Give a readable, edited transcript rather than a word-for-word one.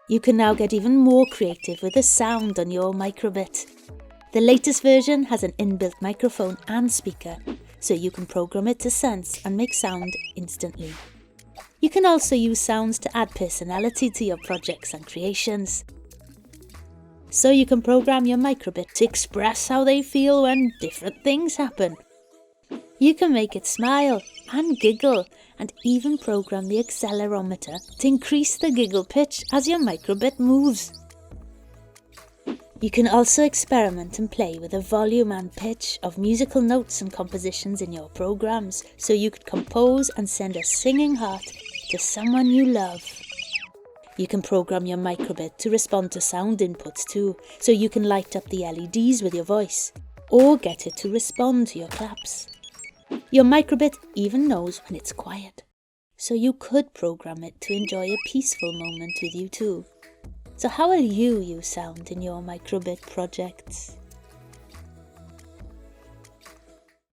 You can now get even more creative with the sound on your microbit. The latest version has an inbuilt microphone and speaker, so you can program it to sense and make sound instantly. You can also use sounds to add personality to your projects and creations. So you can program your microbit to express how they feel when different things happen. You can make it smile and giggle, and even program the accelerometer to increase the giggle pitch as your microbit moves. You can also experiment and play with the volume and pitch of musical notes and compositions in your programs, so you could compose and send a singing heart to someone you love. You can program your microbit to respond to sound inputs too, so you can light up the LEDs with your voice, or get it to respond to your claps. Your microbit even knows when it's quiet, so you could program it to enjoy a peaceful moment with you too. So how will you use sound in your microbit projects?